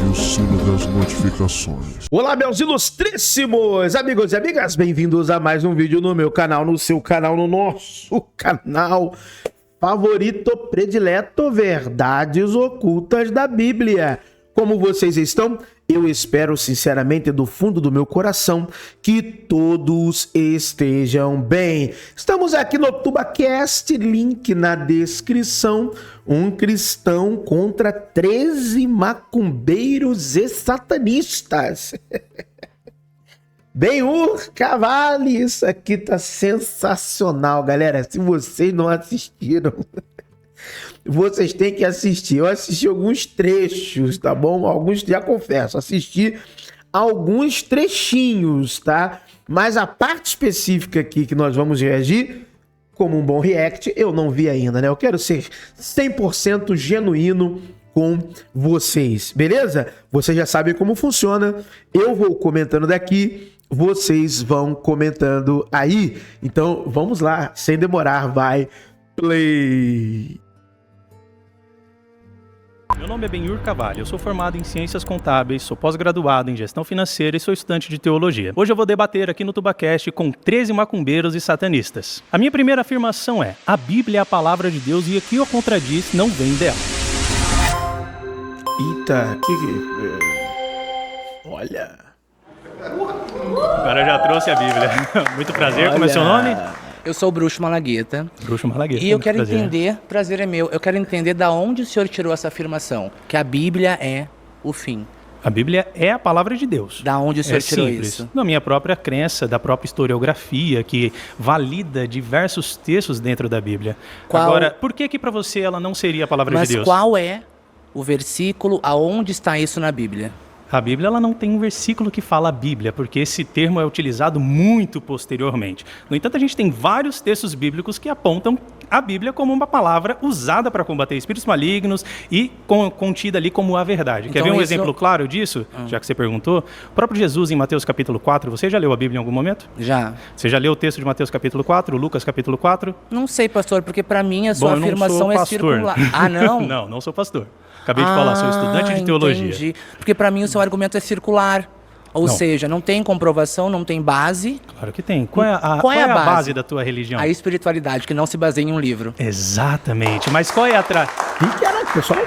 o sino das notificações. Olá, meus ilustríssimos amigos e amigas, bem-vindos a mais um vídeo no meu canal, no seu canal, no nosso canal favorito, predileto, Verdades Ocultas da Bíblia. Como vocês estão? Eu espero sinceramente do fundo do meu coração que todos estejam bem. Estamos aqui no TubaCast, link na descrição. Um cristão contra 13 macumbeiros e satanistas. Ben-Hur Cavalli, isso aqui tá sensacional, galera. Se vocês não assistiram, vocês têm que assistir. Eu assisti alguns trechos, tá bom? Alguns, já confesso, assisti alguns trechinhos, tá? Mas a parte específica aqui que nós vamos reagir, como um bom react, eu não vi ainda, né? Eu quero ser 100% genuíno com vocês, beleza? Vocês já sabem como funciona. Eu vou comentando daqui, vocês vão comentando aí. Então, vamos lá, sem demorar, vai, play! Meu nome é Ben-Hur Cavalli, eu sou formado em Ciências Contábeis, sou pós-graduado em Gestão Financeira e sou estudante de Teologia. Hoje eu vou debater aqui no TubaCast com 13 macumbeiros e satanistas. A minha primeira afirmação é: a Bíblia é a palavra de Deus e o que o contradiz não vem dela. Eita, olha... Agora eu já trouxe a Bíblia. Muito prazer, como é seu nome? Eu sou o Bruxo Malagueta. Bruxo Malagueta. E eu quero prazer. entender, prazer é meu, eu quero entender da onde o senhor tirou essa afirmação, que a Bíblia é o fim. A Bíblia é a palavra de Deus. Da onde o senhor tirou simples. isso? Da minha própria crença, da própria historiografia, que valida diversos textos dentro da Bíblia. Agora, por que para você ela não seria a palavra de Deus? Mas qual é o versículo, aonde está isso na Bíblia? A Bíblia ela não tem um versículo que fala a Bíblia, porque esse termo é utilizado muito posteriormente. No entanto, a gente tem vários textos bíblicos que apontam a Bíblia como uma palavra usada para combater espíritos malignos e contida ali como a verdade. Quer ver um exemplo claro disso? Já que você perguntou. O próprio Jesus, em Mateus capítulo 4, você já leu a Bíblia em algum momento? Já. Você já leu o texto de Mateus capítulo 4, Lucas capítulo 4? Não sei, pastor, porque para mim a sua afirmação é circular. Ah, não? Não sou pastor. Acabei de falar, sou estudante de teologia. Entendi. Porque para mim o seu argumento é circular. Ou seja, não tem comprovação, não tem base. Claro que tem. Qual é a base da tua religião? A espiritualidade, que não se baseia em um livro. Exatamente. Mas qual é a... Caraca, pessoal...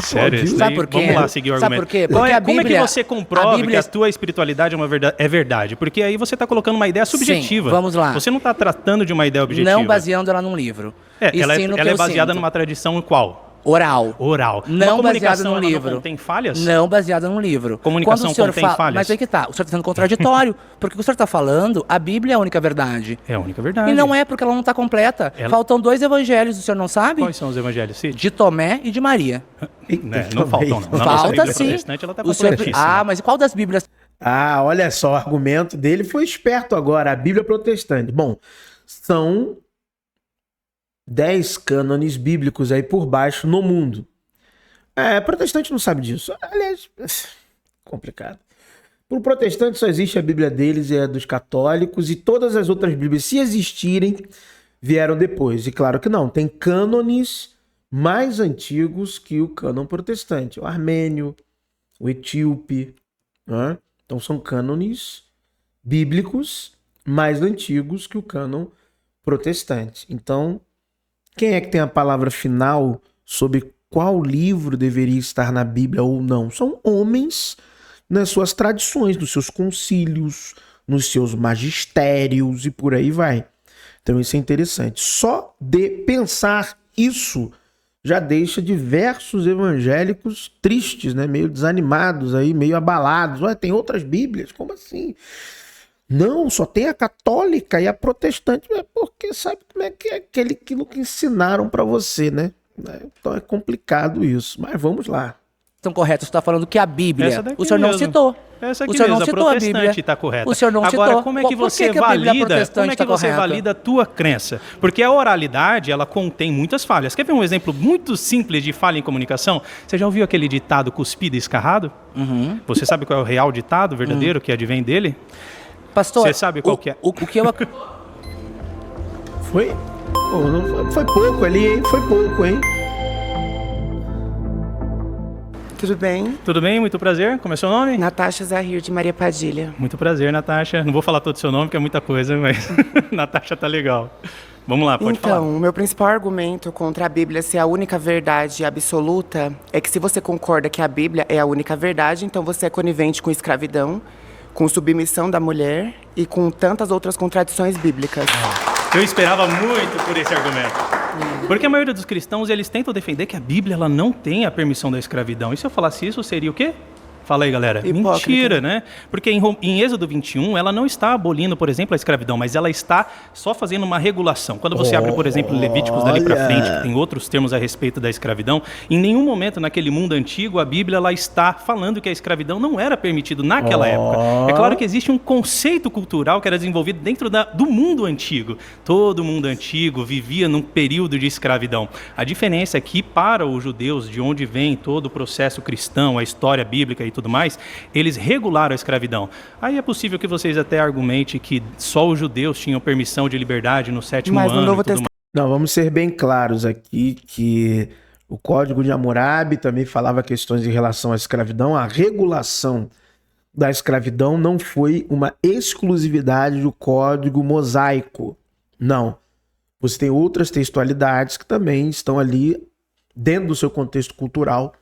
Sério? Sabe por quê? Vamos lá seguir o argumento. Sabe por quê? Como Porque é que você comprova que a tua espiritualidade é verdade? Porque aí você está colocando uma ideia subjetiva. Sim, vamos lá. Você não está tratando de uma ideia objetiva. Não baseando ela num livro. Ela é baseada numa tradição qual? Oral. Não baseada num livro. Não contém falhas? Não baseada num livro. Comunicação contém falhas? Mas aí que tá, o senhor está sendo contraditório, porque o que o senhor está falando, a Bíblia é a única verdade. É a única verdade. E não é, porque ela não está completa. Faltam 2 evangelhos, o senhor não sabe? Quais são os evangelhos, Cid? De Tomé e de Maria. Não faltam, não. Falta sim. Ela tá completíssima. Mas e qual das Bíblias? Ah, olha só, o argumento dele foi esperto agora. A Bíblia protestante. Bom, são 10 cânones bíblicos aí por baixo no mundo. Protestante não sabe disso. Aliás, complicado. Para o protestante só existe a Bíblia deles e a dos católicos, e todas as outras Bíblias, se existirem, vieram depois. E claro que não, tem cânones mais antigos que o cânon protestante. O armênio, o etíope, né? Então são cânones bíblicos mais antigos que o cânon protestante. Então, quem é que tem a palavra final sobre qual livro deveria estar na Bíblia ou não? São homens nas suas tradições, nos seus concílios, nos seus magistérios e por aí vai. Então isso é interessante. Só de pensar isso já deixa diversos evangélicos tristes, né? Meio desanimados, aí, meio abalados. Ué, tem outras Bíblias? Como assim? Não, só tem a católica e a protestante. Porque sabe como é que é aquilo que ensinaram para você, né? Então é complicado isso, mas vamos lá. Estão corretos, você está falando que a Bíblia, o senhor não mesmo. citou. Essa aqui o senhor mesmo, não citou a Bíblia. Está correta. O senhor não citou. Agora, como é que você valida a tua crença? Porque a oralidade, ela contém muitas falhas. Quer ver um exemplo muito simples de falha em comunicação? Você já ouviu aquele ditado cuspido e escarrado? Uhum. Você sabe qual é o real ditado verdadeiro que advém dele? Pastor, você sabe qual que é? O que eu... Foi? Foi pouco ali, hein? Foi pouco, hein? Tudo bem? Tudo bem? Muito prazer. Como é seu nome? Natasha Zahir, de Maria Padilha. Muito prazer, Natasha. Não vou falar todo o seu nome, que é muita coisa, mas Natasha tá legal. Vamos lá, pode falar. Então, o meu principal argumento contra a Bíblia ser a única verdade absoluta é que se você concorda que a Bíblia é a única verdade, então você é conivente com escravidão, com submissão da mulher e com tantas outras contradições bíblicas. Eu esperava muito por esse argumento. Porque a maioria dos cristãos, eles tentam defender que a Bíblia ela não tem a permissão da escravidão. E se eu falasse isso, seria o quê? Fala aí, galera. Hipócrita. Mentira, né? Porque em Êxodo 21, ela não está abolindo, por exemplo, a escravidão, mas ela está só fazendo uma regulação. Quando você abre, por exemplo, Levíticos dali para frente, que tem outros termos a respeito da escravidão, em nenhum momento naquele mundo antigo, a Bíblia ela está falando que a escravidão não era permitido naquela época. É claro que existe um conceito cultural que era desenvolvido dentro do mundo antigo. Todo mundo antigo vivia num período de escravidão. A diferença é que, para os judeus, de onde vem todo o processo cristão, a história bíblica e tudo mais, eles regularam a escravidão. Aí é possível que vocês até argumentem que só os judeus tinham permissão de liberdade no 7º Mas no ano Novo e tudo mais. Não, vamos ser bem claros aqui que o Código de Hammurabi também falava questões em relação à escravidão. A regulação da escravidão não foi uma exclusividade do Código Mosaico. Não. Você tem outras textualidades que também estão ali dentro do seu contexto cultural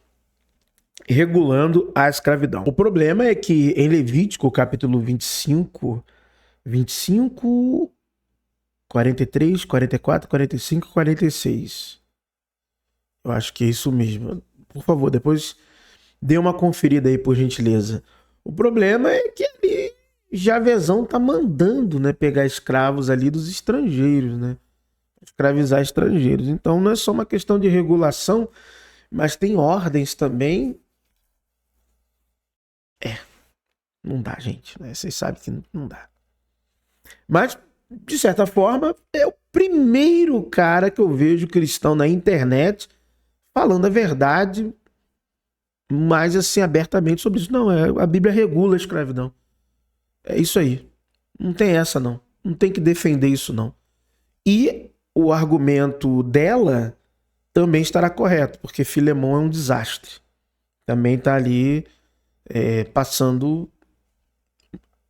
regulando a escravidão. O problema é que em Levítico, capítulo 25, 43, 44, 45 e 46. Eu acho que é isso mesmo. Por favor, depois dê uma conferida aí, por gentileza. O problema é que ali Javezão tá mandando, né, pegar escravos ali dos estrangeiros, né? Escravizar estrangeiros. Então não é só uma questão de regulação, mas tem ordens também. Não dá, gente, né? Vocês sabem que não dá. Mas, de certa forma, é o primeiro cara que eu vejo cristão na internet falando a verdade, mais assim, abertamente sobre isso. Não, a Bíblia regula a escravidão. É isso aí. Não tem essa, não. Não tem que defender isso, não. E o argumento dela também estará correto, porque Filemão é um desastre. Também está ali passando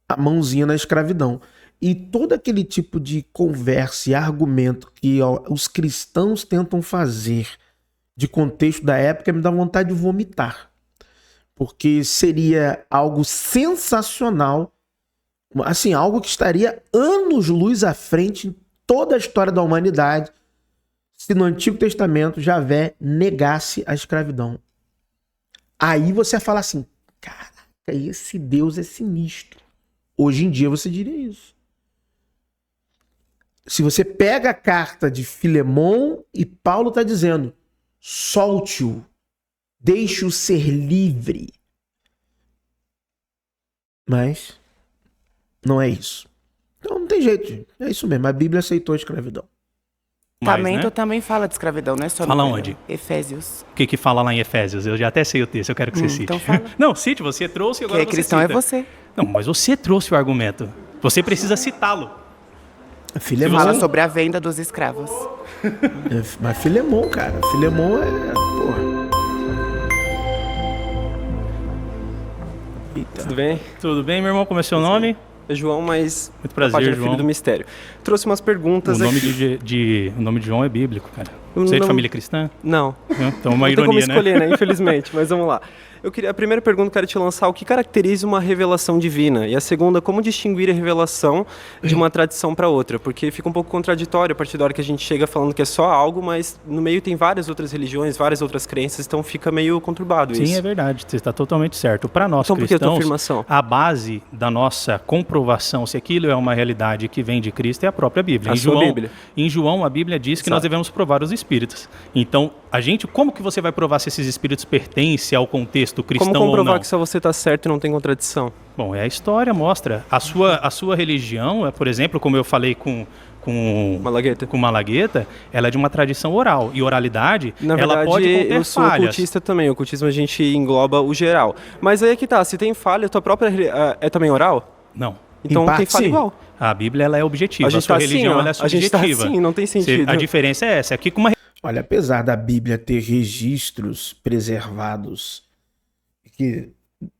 a mãozinha na escravidão. E todo aquele tipo de conversa e argumento que os cristãos tentam fazer de contexto da época me dá vontade de vomitar. Porque seria algo sensacional, assim, algo que estaria anos-luz à frente em toda a história da humanidade, se no Antigo Testamento Javé negasse a escravidão. Aí você ia falar assim, caraca, esse Deus é sinistro. Hoje em dia você diria isso. Se você pega a carta de Filemon e Paulo está dizendo, solte-o, deixe-o ser livre. Mas não é isso. Então não tem jeito, gente. É isso mesmo, a Bíblia aceitou a escravidão. Testamento também fala de escravidão, não é só... Fala onde? Efésios. O que fala lá em Efésios? Eu já até sei o texto, eu quero que você cite. Então fala. Não, cite, você trouxe e agora Porque você cristão cita. é você. Não, mas você trouxe o argumento. Você precisa citá-lo. Filemon, Fala sobre a venda dos escravos. mas Filemon, cara. Filemon porra. Eita. Tudo bem? Tudo bem, meu irmão? Como é seu nome? É João, mas Muito prazer, Papai é João. filho do mistério. Trouxe umas perguntas O nome aqui. o nome de João é bíblico, cara. Você é de Não- família cristã? Não, Então uma não tem como ironia, escolher, né? né? Infelizmente, mas vamos lá. A primeira pergunta que eu quero te lançar, o que caracteriza uma revelação divina? E a segunda, como distinguir a revelação de uma tradição para outra? Porque fica um pouco contraditório a partir da hora que a gente chega falando que é só algo, mas no meio tem várias outras religiões, várias outras crenças, então fica meio conturbado Sim, isso. é verdade. Você está totalmente certo. Para nós Então por que a tua cristãos, afirmação? a base da nossa comprovação se aquilo é uma realidade que vem de Cristo é a própria Bíblia. A sua Bíblia. Em João, a Bíblia diz que nós devemos provar os espíritos. Então, como que você vai provar se esses espíritos pertencem ao contexto cristão Como comprovar ou não? que só você está certo e não tem contradição? Bom, a história mostra. A sua religião, por exemplo, como eu falei com Malagueta. com Malagueta, ela é de uma tradição oral. E oralidade, Na ela verdade, pode conter eu sou falhas. ocultista também. O ocultismo a gente engloba o geral. Mas aí é que tá, se tem falha, a tua própria é também oral? Não. Então Em tem parte, falha sim. igual. A Bíblia ela é objetiva. A gente sua tá religião assim, ó. ela é A gente tá subjetiva. assim, não tem sentido. A diferença é essa. Aqui com uma Olha, apesar da Bíblia ter registros preservados que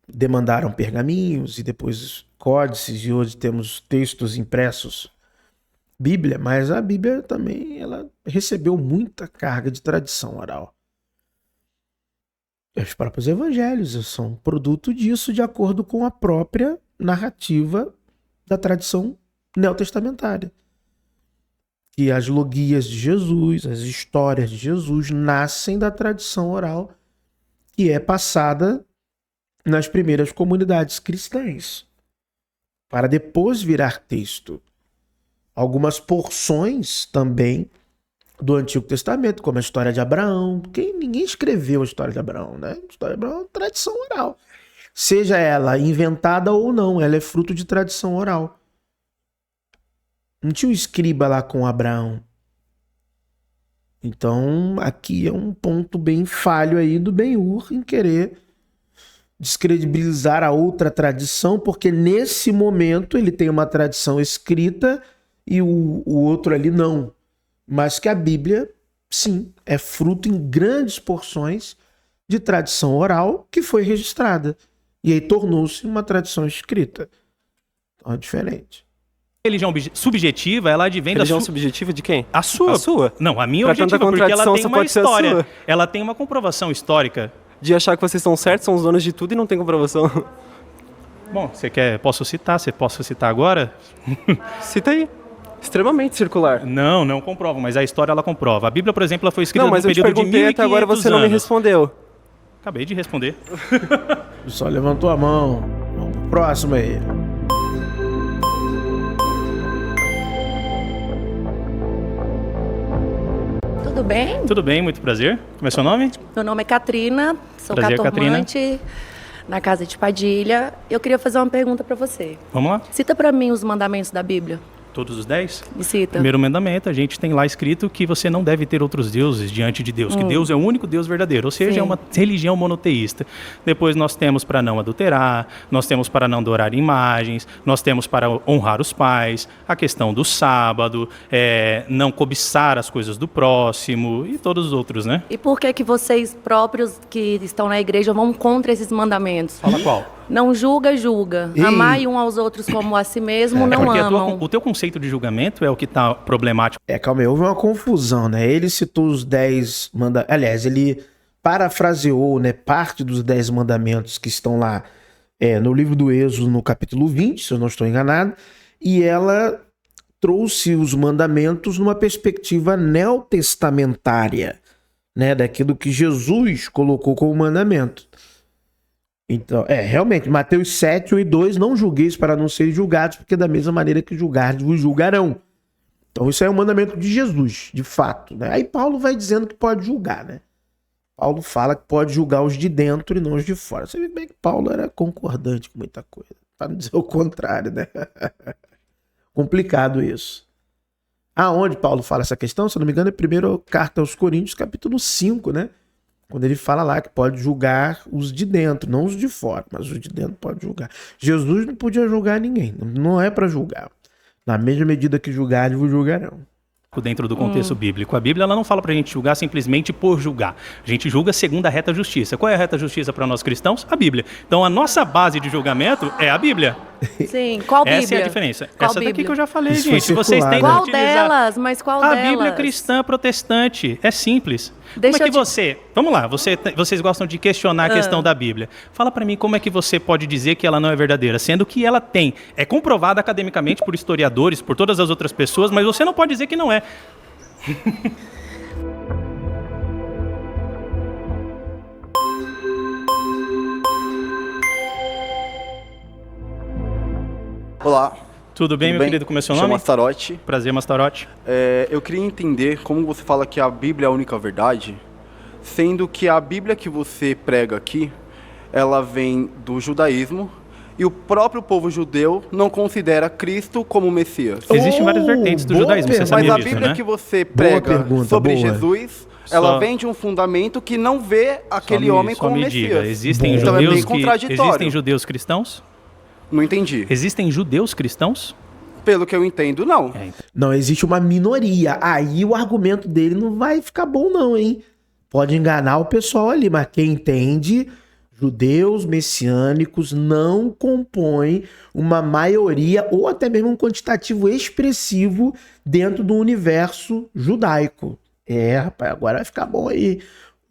demandaram pergaminhos e depois códices, e hoje temos textos impressos, Bíblia, mas a Bíblia também ela recebeu muita carga de tradição oral. Os próprios evangelhos são produto disso, de acordo com a própria narrativa da tradição neotestamentária. Que as logias de Jesus, as histórias de Jesus, nascem da tradição oral que é passada nas primeiras comunidades cristãs, para depois virar texto. Algumas porções também do Antigo Testamento, como a história de Abraão, porque ninguém escreveu a história de Abraão, né? A história de Abraão é tradição oral. Seja ela inventada ou não, ela é fruto de tradição oral. Não tinha um escriba lá com Abraão. Então, aqui é um ponto bem falho aí do Ben-Hur em querer descredibilizar a outra tradição, porque nesse momento ele tem uma tradição escrita e o outro ali não. Mas que a Bíblia, sim, é fruto em grandes porções de tradição oral que foi registrada. E aí tornou-se uma tradição escrita. Então é diferente. Religião subjetiva, ela advém Religião da subjetiva de quem? A sua. A sua? Não, a minha é Pra tanta objetiva, porque ela contradição, tem só uma pode ser a história. sua. Ela tem uma comprovação histórica. De achar que vocês estão certos, são os donos de tudo e não tem comprovação. Bom, você quer... Posso citar? Você posso citar agora? Cita aí. Extremamente circular. Não comprovo, mas a história ela comprova. A Bíblia, por exemplo, ela foi escrita Não, mas no eu te período de 1500 perguntei até agora você não me anos. respondeu. Acabei de responder. Só levantou a mão. Vamos pro próximo aí. Tudo bem? Tudo bem, muito prazer. Como é seu nome? Meu nome é Catrina, sou Prazer, cartomante na casa de Padilha. Eu queria fazer uma pergunta para você. Vamos lá? Cita para mim os mandamentos da Bíblia. Todos os 10? Me cita. Primeiro mandamento, a gente tem lá escrito que você não deve ter outros deuses diante de Deus, que Deus é o único Deus verdadeiro, ou seja, Sim. é uma religião monoteísta. Depois nós temos para não adulterar, nós temos para não adorar imagens, nós temos para honrar os pais, a questão do sábado, não cobiçar as coisas do próximo e todos os outros, né? E por que vocês próprios que estão na igreja vão contra esses mandamentos? Fala qual? Não julga, julga. Ih. Amai um aos outros como a si mesmo, não Porque amam. o teu conceito de julgamento é o que está problemático. Calma aí, houve uma confusão, né? Ele citou os 10 mandamentos. Aliás, ele parafraseou, né, parte dos 10 mandamentos que estão lá no livro do Êxodo, no capítulo 20, se eu não estou enganado, e ela trouxe os mandamentos numa perspectiva neotestamentária, né, daquilo que Jesus colocou como mandamento. Então, realmente, Mateus 7, 1 e 2, não julgueis para não serem julgados, porque da mesma maneira que julgardes, vos julgarão. Então, isso é um mandamento de Jesus, de fato, né? Aí Paulo vai dizendo que pode julgar, né? Paulo fala que pode julgar os de dentro e não os de fora. Você vê bem que Paulo era concordante com muita coisa, para não dizer o contrário, né? Complicado isso. Aonde Paulo fala essa questão, se eu não me engano, é a primeira carta aos Coríntios, capítulo 5, né? Quando ele fala lá que pode julgar os de dentro, não os de fora, mas os de dentro pode julgar. Jesus não podia julgar ninguém, não é para julgar. Na mesma medida que julgarem, vos julgarão. Dentro do contexto bíblico. A Bíblia ela não fala pra gente julgar simplesmente por julgar. A gente julga segundo a reta justiça. Qual é a reta justiça para nós cristãos? A Bíblia. Então a nossa base de julgamento é a Bíblia. Sim, qual Bíblia? Essa é a diferença. Qual Essa daqui Bíblia? que eu já falei, Isso gente. foi Vocês têm que Qual utilizar delas? Mas qual a delas? Bíblia cristã protestante. É simples. Deixa Como é que eu você... Vamos lá, vocês gostam de questionar a questão da Bíblia. Fala pra mim como é que você pode dizer que ela não é verdadeira, sendo que ela é comprovada academicamente por historiadores, por todas as outras pessoas, mas você não pode dizer que não é. Olá. Tudo bem, meu querido? Como é seu Me chamo nome? Astarote. Prazer, Mastarote. Eu queria entender como você fala que a Bíblia é a única verdade, sendo que a Bíblia que você prega aqui, ela vem do judaísmo e o próprio povo judeu não considera Cristo como Messias. Existem várias vertentes do boa judaísmo, você pergunta. Mas sabia a disso, Bíblia né? que você prega pergunta, sobre boa. Jesus, ela Só- vem de um fundamento que não vê aquele homem Só como me Messias. diga, existem Então é judeus bem contraditório. existem judeus cristãos? Não entendi. Existem judeus cristãos? Pelo que eu entendo, não. Não, existe uma minoria. Aí o argumento dele não vai ficar bom não, hein? Pode enganar o pessoal ali, mas quem entende, Judeus messiânicos não compõem uma maioria ou até mesmo um quantitativo expressivo dentro do universo judaico. Rapaz, agora vai ficar bom aí.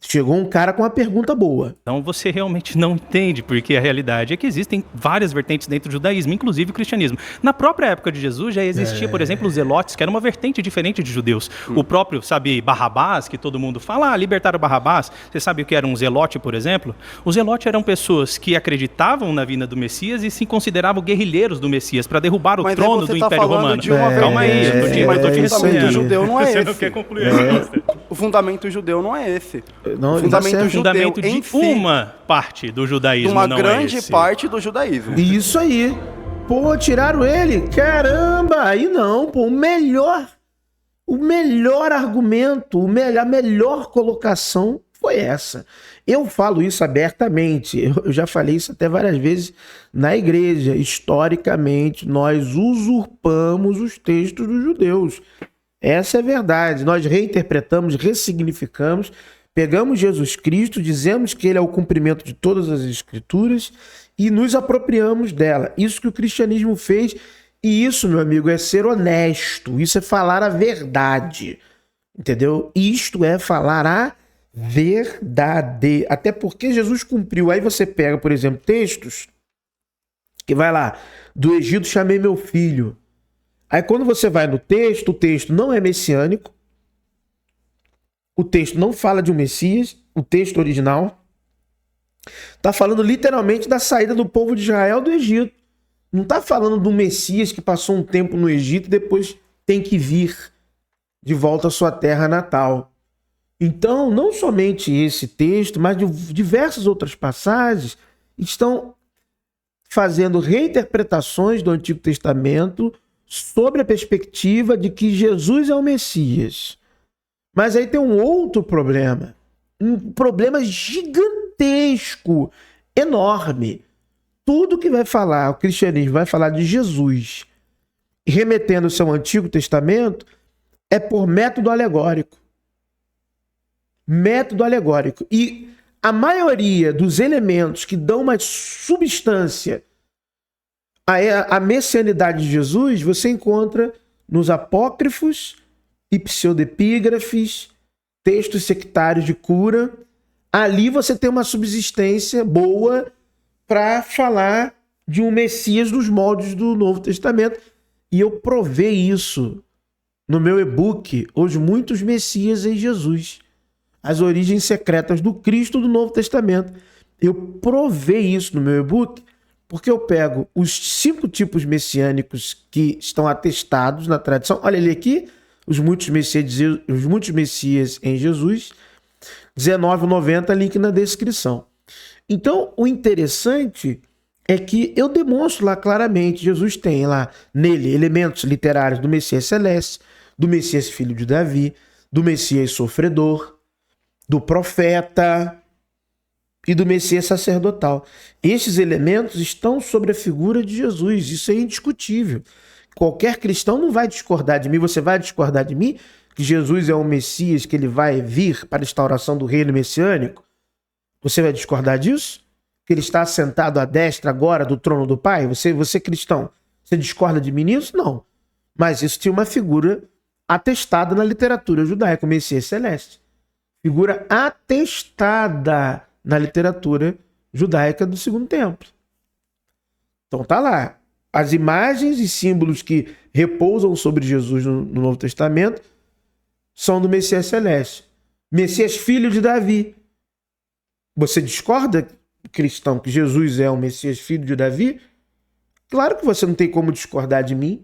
Chegou um cara com uma pergunta boa. Então você realmente não entende, porque a realidade é que existem várias vertentes dentro do judaísmo, inclusive o cristianismo. Na própria época de Jesus já existia, por exemplo, os zelotes, que era uma vertente diferente de judeus. O próprio, sabe, Barrabás, que todo mundo fala, libertaram Barrabás. Você sabe o que era um zelote, por exemplo? Os zelotes eram pessoas que acreditavam na vinda do Messias e se consideravam guerrilheiros do Messias para derrubar o trono do Império Romano. Calma aí, eu tô te fundamento judeu não é Você esse. não quer concluir a resposta. O fundamento judeu não é esse. Não, o fundamento judeu Fundamento de em si, uma parte do judaísmo, uma não grande é esse. parte do judaísmo. Isso aí. Pô, tiraram ele. Caramba, aí não, pô. O melhor argumento, a melhor colocação foi essa. Eu falo isso abertamente. Eu já falei isso até várias vezes na igreja. Historicamente, nós usurpamos os textos dos judeus. Essa é a verdade. Nós reinterpretamos, ressignificamos, pegamos Jesus Cristo, dizemos que ele é o cumprimento de todas as escrituras e nos apropriamos dela. Isso que o cristianismo fez, e isso, meu amigo, é ser honesto. Isso é falar a verdade. Entendeu? Isto é falar a verdade. Até porque Jesus cumpriu. Aí você pega, por exemplo, textos que vai lá, do Egito chamei meu filho. Aí quando você vai no texto, o texto não é messiânico. O texto não fala de um Messias, o texto original está falando literalmente da saída do povo de Israel do Egito. Não está falando do Messias que passou um tempo no Egito e depois tem que vir de volta à sua terra natal. Então, não somente esse texto, mas diversas outras passagens estão fazendo reinterpretações do Antigo Testamento sobre a perspectiva de que Jesus é o Messias. Mas aí tem um outro problema. Um problema gigantesco, enorme. Tudo que vai falar, o cristianismo vai falar de Jesus, remetendo-se ao Antigo Testamento, é por método alegórico. Método alegórico. E a maioria dos elementos que dão uma substância à messianidade de Jesus, você encontra nos apócrifos e pseudepígrafes, textos sectários de cura. Ali você tem uma subsistência boa para falar de um Messias nos moldes do Novo Testamento. E eu provei isso no meu e-book, Os Muitos Messias em Jesus, as origens secretas do Cristo do Novo Testamento. Eu provei isso no meu e-book porque eu pego os 5 tipos messiânicos que estão atestados na tradição. Olha ele aqui, os muitos Messias em Jesus, R$19,90, link na descrição. Então, o interessante é que eu demonstro lá claramente, Jesus tem lá nele elementos literários do Messias Celeste, do Messias Filho de Davi, do Messias Sofredor, do Profeta e do Messias Sacerdotal. Estes elementos estão sobre a figura de Jesus, isso é indiscutível. Qualquer cristão não vai discordar de mim. Você vai discordar de mim que Jesus é o Messias, que ele vai vir para a instauração do reino messiânico? Você vai discordar disso? Que ele está assentado à destra agora do trono do Pai? Você cristão, você discorda de mim nisso? Não. Mas isso tinha uma figura atestada na literatura judaica, o Messias Celeste. Figura atestada na literatura judaica do Segundo Templo. Então tá lá. As imagens e símbolos que repousam sobre Jesus no Novo Testamento são do Messias Celeste. Messias Filho de Davi. Você discorda, cristão, que Jesus é o Messias Filho de Davi? Claro que você não tem como discordar de mim.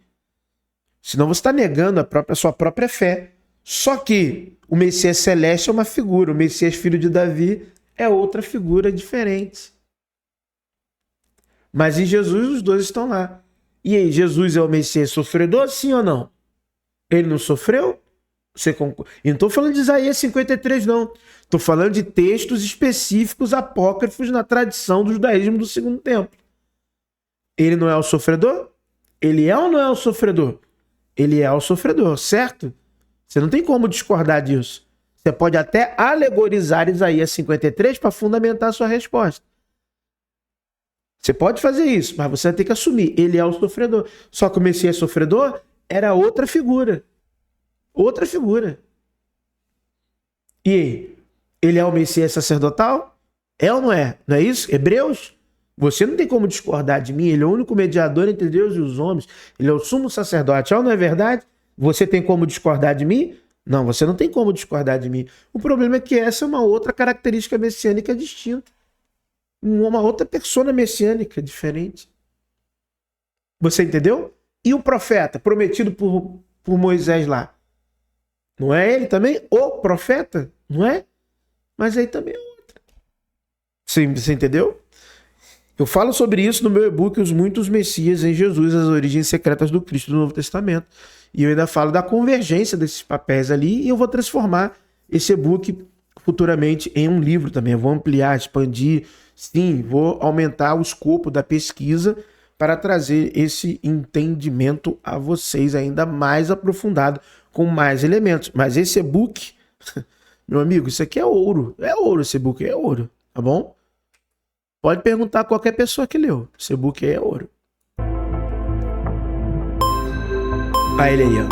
Senão você está negando a sua própria fé. Só que o Messias Celeste é uma figura. O Messias Filho de Davi é outra figura diferente. Mas em Jesus os dois estão lá. E aí, Jesus é o Messias sofredor, sim ou não? Ele não sofreu? Você concorda? E não estou falando de Isaías 53, não. Estou falando de textos específicos apócrifos na tradição do judaísmo do Segundo Templo. Ele não é o sofredor? Ele é ou não é o sofredor? Ele é o sofredor, certo? Você não tem como discordar disso. Você pode até alegorizar Isaías 53 para fundamentar a sua resposta. Você pode fazer isso, mas você vai ter que assumir. Ele é o sofredor. Só que o Messias sofredor era outra figura. Outra figura. E aí? Ele é o Messias sacerdotal? É ou não é? Não é isso? Hebreus? Você não tem como discordar de mim. Ele é o único mediador entre Deus e os homens. Ele é o sumo sacerdote. É ou não é verdade? Você tem como discordar de mim? Não, você não tem como discordar de mim. O problema é que essa é uma outra característica messiânica distinta. Uma outra persona messiânica diferente. Você entendeu? E o profeta prometido por Moisés lá? Não é ele também? O profeta? Não é? Mas aí também é outra. Você entendeu? Eu falo sobre isso no meu e-book Os Muitos Messias em Jesus, as origens secretas do Cristo do Novo Testamento. E eu ainda falo da convergência desses papéis ali e eu vou transformar esse e-book futuramente em um livro também. Eu vou ampliar, expandir, sim, vou aumentar o escopo da pesquisa para trazer esse entendimento a vocês ainda mais aprofundado, com mais elementos. Mas esse e-book, meu amigo, isso aqui é ouro. É ouro, esse e-book é ouro, tá bom? Pode perguntar a qualquer pessoa que leu. Esse e-book é ouro. Olha ele aí, ó.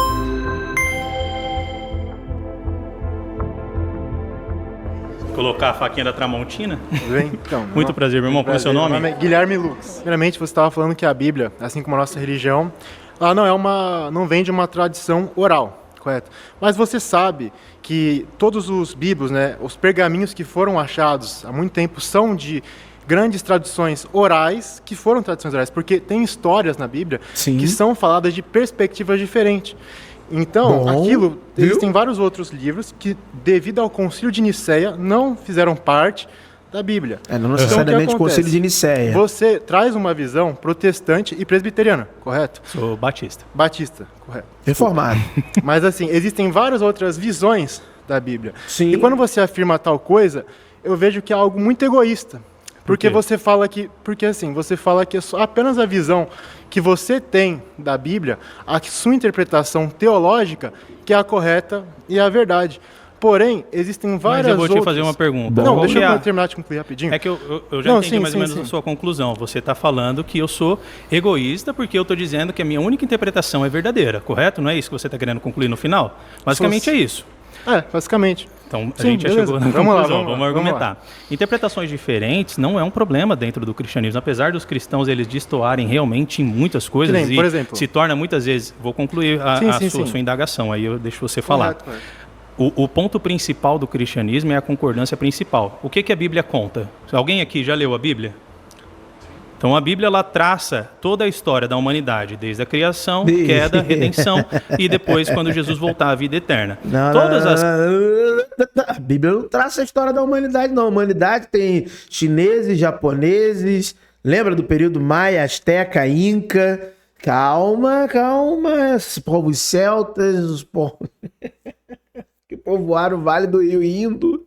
Colocar a faquinha da Tramontina? Tudo bem? Então, Muito prazer, meu irmão. Como é o seu nome? Meu nome é Guilherme Lux. Primeiramente, você estava falando que a Bíblia, assim como a nossa religião, ela não vem de uma tradição oral, correto? Mas você sabe que todos os bíblios, né, os pergaminhos que foram achados há muito tempo são de grandes tradições orais, que foram tradições orais, porque tem histórias na Bíblia Sim. que são faladas de perspectivas diferentes. Então, Bom, existem vários outros livros que, devido ao Concílio de Nicéia, não fizeram parte da Bíblia. Não necessariamente o Concílio de Nicéia. Você traz uma visão protestante e presbiteriana, correto? Sou batista. Batista, correto. Reformado. Mas assim, existem várias outras visões da Bíblia. Sim. E quando você afirma tal coisa, eu vejo que é algo muito egoísta. Porque você fala que, você fala que é apenas a visão que você tem da Bíblia, a sua interpretação teológica, que é a correta e a verdade. Porém, existem várias outras... Mas eu vou te fazer uma pergunta. Não, deixa eu terminar de concluir rapidinho. É que eu já entendi mais ou menos a sua conclusão. Você está falando que eu sou egoísta porque eu estou dizendo que a minha única interpretação é verdadeira, correto? Não é isso que você está querendo concluir no final? Basicamente é isso. Basicamente. Então, a gente já chegou na conclusão, vamos argumentar. Interpretações diferentes não é um problema dentro do cristianismo, apesar dos cristãos eles destoarem realmente em muitas coisas nem, por exemplo, se torna muitas vezes... Vou concluir a sua indagação, aí eu deixo você falar. Correto. O ponto principal do cristianismo é a concordância principal. O que a Bíblia conta? Alguém aqui já leu a Bíblia? Então a Bíblia ela traça toda a história da humanidade, desde a criação, queda, redenção e depois quando Jesus voltar à vida eterna. A Bíblia não traça a história da humanidade, não. A humanidade tem chineses, japoneses, lembra do período Maia, Azteca, Inca? Calma. Esses povos celtas, os povos que povoaram o Vale do Rio Indo.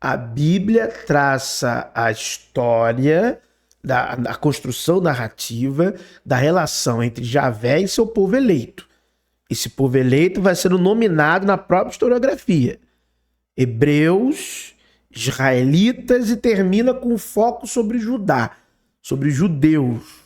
A Bíblia traça a história, da construção narrativa, da relação entre Javé e seu povo eleito. Esse povo eleito vai sendo nominado na própria historiografia. Hebreus, israelitas e termina com foco sobre Judá, sobre judeus.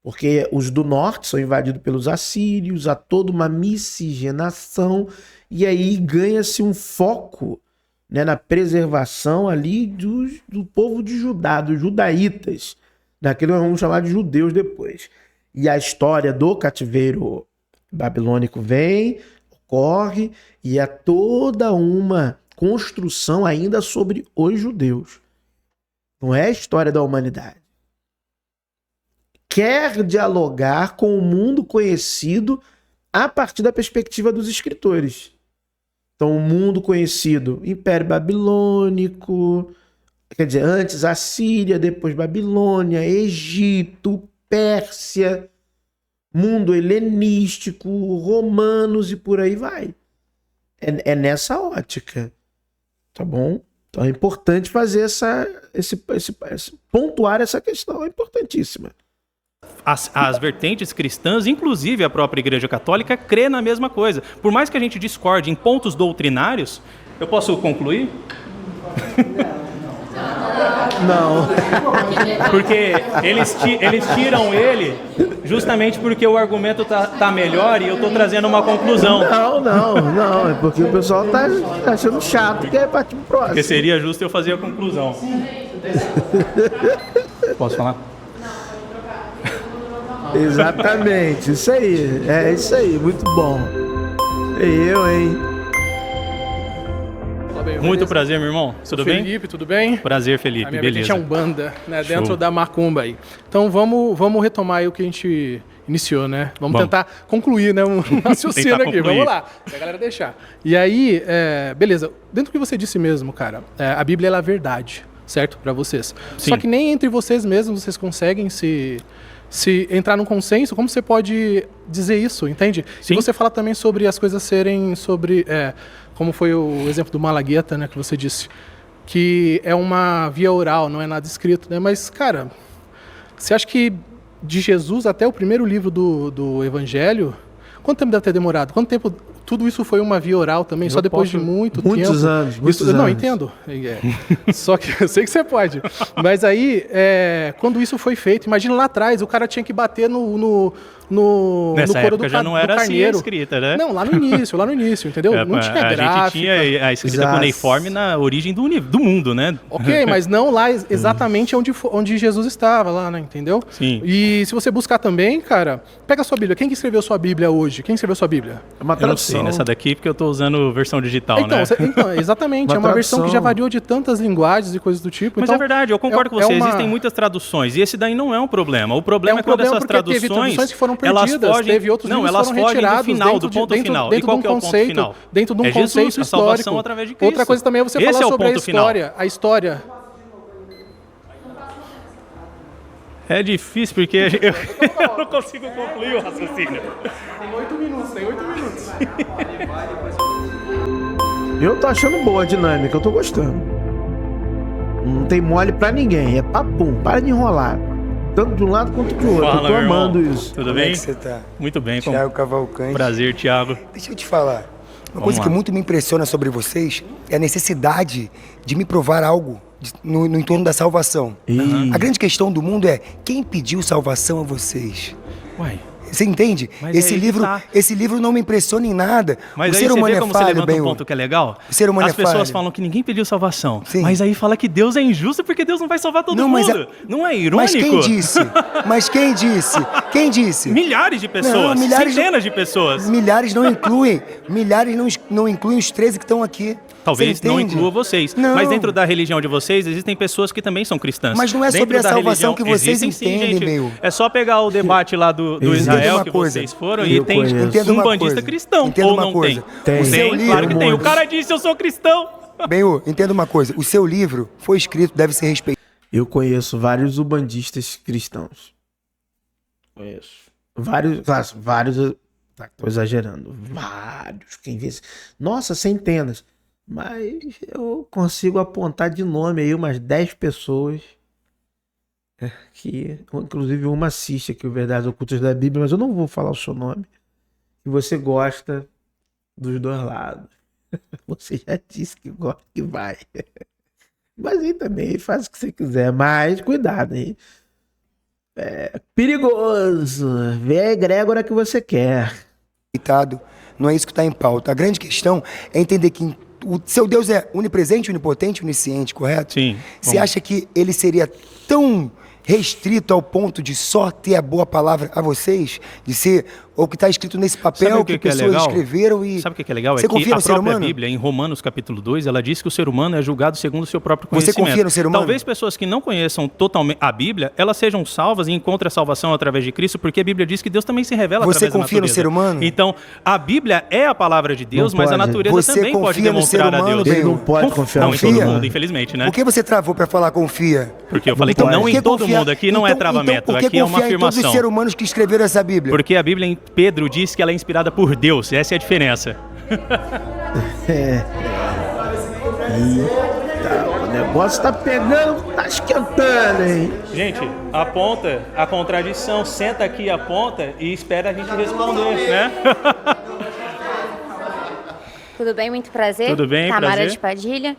Porque os do norte são invadidos pelos assírios, há toda uma miscigenação e aí ganha-se um foco, né, na preservação ali do povo de Judá, dos judaítas, daquilo que nós vamos chamar de judeus depois. E a história do cativeiro babilônico ocorre, e há toda uma construção ainda sobre os judeus. Não é a história da humanidade. Quer dialogar com o mundo conhecido a partir da perspectiva dos escritores. Então, o mundo conhecido, Império Babilônico, quer dizer, antes Assíria, depois Babilônia, Egito, Pérsia, mundo helenístico, romanos e por aí vai. É nessa ótica, tá bom? Então é importante fazer pontuar essa questão, é importantíssima. As vertentes cristãs, inclusive a própria Igreja Católica, crê na mesma coisa. Por mais que a gente discorde em pontos doutrinários, eu posso concluir? Não. Porque eles tiram ele justamente porque o argumento tá melhor e eu tô trazendo uma conclusão. Não. É porque o pessoal tá achando chato e quer partir pro próximo. Porque seria justo eu fazer a conclusão. Posso falar? Exatamente, isso aí. É isso aí, muito bom. Eu, hein? Muito prazer, meu irmão. Tudo bem? Felipe, tudo bem? Prazer, Felipe. A minha Beleza. vertente é Umbanda, né? Show. Dentro da macumba aí. Então vamos retomar aí o que a gente iniciou, né? Vamos tentar concluir, né? Um raciocínio aqui. concluir. Vamos lá, se a galera deixar. E aí, beleza. Dentro do que você disse mesmo, cara, a Bíblia ela é a verdade, certo? Pra vocês. Sim. Só que nem entre vocês mesmos vocês conseguem se entrar num consenso. Como você pode dizer isso, entende? Sim. E você fala também sobre as coisas serem sobre... como foi o exemplo do Malagueta, né, que você disse, que é uma via oral, não é nada escrito, né? Mas, cara, você acha que de Jesus até o primeiro livro do Evangelho, quanto tempo deve ter demorado? Quanto tempo tudo isso foi uma via oral também? Só depois de muito tempo? Muitos anos. Não, entendo. Só que eu sei que você pode. Mas aí, quando isso foi feito, imagina lá atrás, o cara tinha que bater no Nessa couro época já não era assim a escrita, né? Não, lá no início, entendeu? Não tinha a gráfica. gente tinha a escrita cuneiforme na origem do mundo, né? Ok, mas não lá exatamente onde Jesus estava, lá, né? Entendeu? Sim. E se você buscar também, cara, pega a sua Bíblia. Quem que escreveu sua Bíblia hoje? Quem escreveu sua Bíblia? É uma Eu não sei nessa daqui porque eu tô usando versão digital, Então, né? então exatamente. É uma versão que já variou de tantas linguagens e coisas do tipo. Mas então, é verdade, eu concordo com você. Existem muitas traduções e esse daí não é um problema. O problema é quando essas traduções, teve traduções que foram elas perdidas, fogem, teve outros não, livros elas foram fogem retirados do final, do ponto final. E qual que é o ponto final? Dentro de um Jesus, conceito a salvação histórico. através de Cristo. Outra coisa também é você Esse falar é o sobre a ponto final. história. A história. É difícil porque eu não consigo concluir o raciocínio. Tem 8 minutos. Eu tô achando boa a dinâmica, eu tô gostando. Não tem mole pra ninguém, é papum, para de enrolar. Tanto de um lado quanto do outro. Fala, eu tô meu irmão. amando isso. Tudo Como bem? é que você tá? Muito bem. Thiago Cavalcante. Prazer, Thiago. Deixa eu te falar. Uma Vamos coisa lá. que muito me impressiona sobre vocês é a necessidade de me provar algo no entorno da salvação. A grande questão do mundo é quem pediu salvação a vocês? Uai. Você entende? Mas Esse aí livro, tá. esse livro não me impressiona em nada. Mas o aí ser você humano vê é como você falho, levanta bem. um ponto que é legal? O ser humano As é pessoas falho. falam que ninguém pediu salvação. Sim. Mas aí fala que Deus é injusto porque Deus não vai salvar todo Não, mas mundo. Não é irônico? Mas quem disse? Mas quem disse? Quem disse? Milhares de pessoas. Não, milhares centenas de pessoas. Milhares não incluem os 13 que estão aqui. Talvez Você não entende? inclua vocês. Não. Mas dentro da religião de vocês, existem pessoas que também são cristãs. Mas não é Dentro sobre a da salvação que vocês existem, sim, entendem, gente. meu. É só pegar o debate lá do Entenda Israel uma que coisa. vocês foram Eu e tem conheço. um bandista cristão. Entenda Ou uma não coisa. tem? Tem. O seu livro, Claro que tem. O muitos. cara disse, eu sou cristão. Benhur, entenda uma coisa. O seu livro foi escrito, deve ser respeitado. Eu conheço vários ubandistas cristãos. Conheço. Vários. Tá, tô exagerando. Vários. Quem vê. Nossa, centenas. Mas eu consigo apontar de nome aí umas 10 pessoas. Que, inclusive, uma assiste aqui o Verdades Ocultas da Bíblia, mas eu não vou falar o seu nome. E você gosta dos dois lados. Você já disse que gosta, que vai. Mas aí também faz o que você quiser. Mas cuidado aí. É perigoso. Vê a egrégora que você quer. Não é isso que está em pauta. A grande questão é entender que o seu Deus é onipresente, onipotente, onisciente, correto? Sim. Você acha que ele seria tão restrito ao ponto de só ter a boa palavra a vocês? De ser o que está escrito nesse papel Sabe o que que é pessoas legal? escreveram e... Sabe o que é legal? Você É que confia a no ser própria humano? Bíblia, em Romanos capítulo 2, ela diz que o ser humano é julgado segundo o seu próprio Você conhecimento. confia no ser humano? Talvez pessoas que não conheçam totalmente a Bíblia, elas sejam salvas e encontrem a salvação através de Cristo, porque a Bíblia diz que Deus também se revela Você através da confia no natureza. ser humano? Então, a Bíblia é a palavra de Deus, Não mas a pode. natureza Você também pode confia no ser demonstrar a humano, Deus. Ele não pode confiar Não no em ser todo humano. mundo, infelizmente, né? Por que você travou para falar confia? Porque eu falei Não que não pode. em todo mundo, aqui não é travamento, Por que aqui é uma confiar em todos os afirmação. seres humanos que escreveram essa Bíblia? Porque a Bíblia em Pedro diz que ela é inspirada por Deus, essa é a diferença. O negócio tá pegando, tá esquentando, hein? Gente, aponta a contradição, senta aqui, aponta e espera a gente responder, né? Tudo bem? Muito prazer. Tudo bem, Tamara prazer. de Padilha.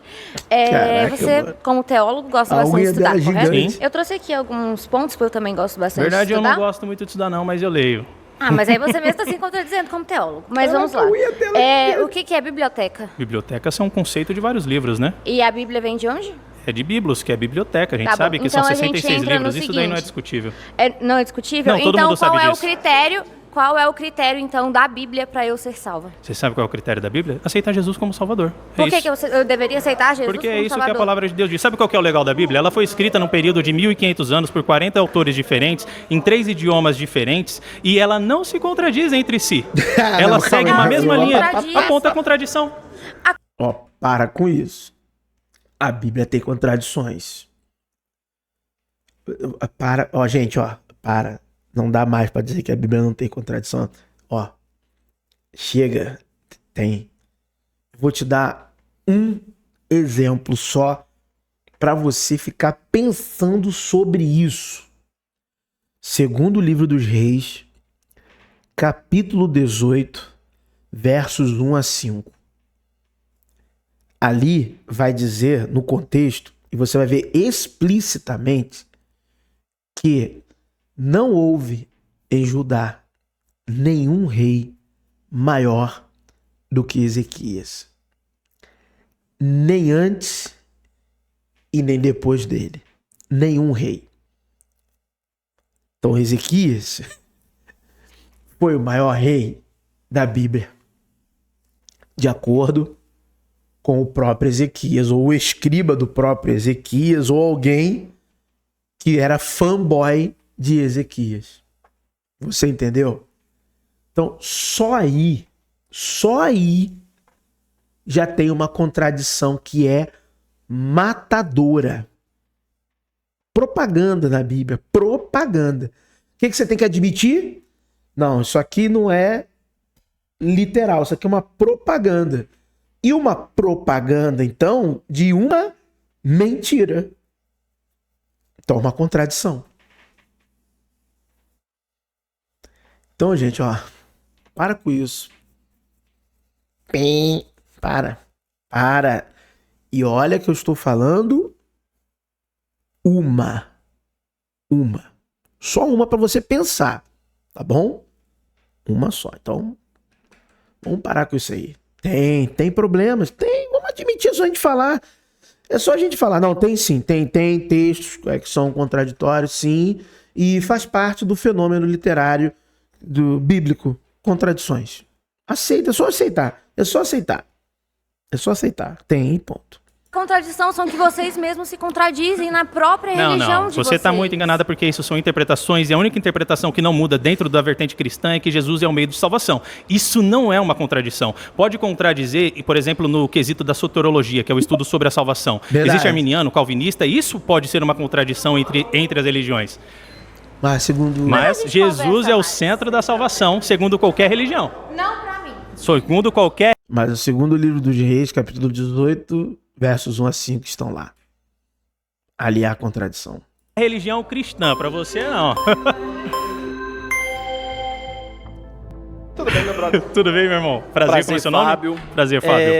Caraca, Você, mano. como teólogo, gosta A bastante de unha estudar, dela é correto? gigante. Sim. Eu trouxe aqui alguns pontos que eu também gosto Na bastante verdade, de eu estudar. não gosto muito de estudar, não, mas eu leio. Ah, mas aí você mesmo está se contradizendo como teólogo. Mas vamos lá. a unha dela é O que é biblioteca? Bibliotecas são um conceito de vários livros, né? E a Bíblia vem de onde? É de Biblos, que é biblioteca. A gente Tá bom. sabe que Então são a gente 66 entra no livros. Isso daí não é seguinte. discutível. Não é discutível? Não, todo então mundo sabe qual é disso. o critério? Qual é o critério, então, da Bíblia para eu ser salva? Você sabe qual é o critério da Bíblia? Aceitar Jesus como Salvador. Por que, isso. eu deveria aceitar Jesus Porque como é isso Salvador? que a palavra de Deus diz. Sabe qual que é o legal da Bíblia? Ela foi escrita num período de 1.500 anos por 40 autores diferentes, em 3 idiomas diferentes, e ela não se contradiz entre si. Ela Não, segue calma uma aí, mesma calma aí. linha. Contradiz. Aponta a contradição. Ó, para com isso. A Bíblia tem contradições. Para, ó, gente, ó, para. Não dá mais pra dizer que a Bíblia não tem contradição. Ó, chega, tem. Vou te dar um exemplo só pra você ficar pensando sobre isso. Segundo livro dos Reis, capítulo 18, versos 1 a 5. Ali vai dizer, no contexto, e você vai ver explicitamente que não houve em Judá nenhum rei maior do que Ezequias. Nem antes e nem depois dele. Nenhum rei. Então Ezequias foi o maior rei da Bíblia. De acordo com o próprio Ezequias, ou o escriba do próprio Ezequias, ou alguém que era fanboy de Ezequias. Você entendeu? Então, só aí já tem uma contradição que é matadora. Propaganda na Bíblia, propaganda. O que você tem que admitir? Não, isso aqui não é literal, isso aqui é uma propaganda. E uma propaganda, então, de uma mentira. Então, uma contradição. Então, gente, ó, para com isso. Para. E olha que eu estou falando uma. Só uma para você pensar, tá bom? Uma só. Então, vamos parar com isso aí. Tem problemas? Tem, vamos admitir, é só a gente falar. É só a gente falar. Não, tem sim, tem textos que são contraditórios, sim, e faz parte do fenômeno literário do bíblico, contradições. Aceita, é só aceitar. Tem, ponto. Contradição são que vocês mesmos se contradizem na própria religião de vocês. Você está muito enganada porque isso são interpretações e a única interpretação que não muda dentro da vertente cristã é que Jesus é o meio de salvação. Isso não é uma contradição. Pode contradizer, por exemplo, no quesito da soteriologia, que é o estudo sobre a salvação. Verdade. Existe arminiano, calvinista, isso pode ser uma contradição entre as religiões. Mas segundo... Mas Jesus é o centro da salvação, segundo qualquer religião. Não pra mim. Segundo qualquer... Mas o segundo livro dos Reis, capítulo 18... versos 1 a 5 estão lá. Ali há a contradição. religião cristã, para você não. Tudo bem, meu brother? Tudo bem, meu irmão? Prazer, como é seu Fábio. nome? Prazer, Fábio.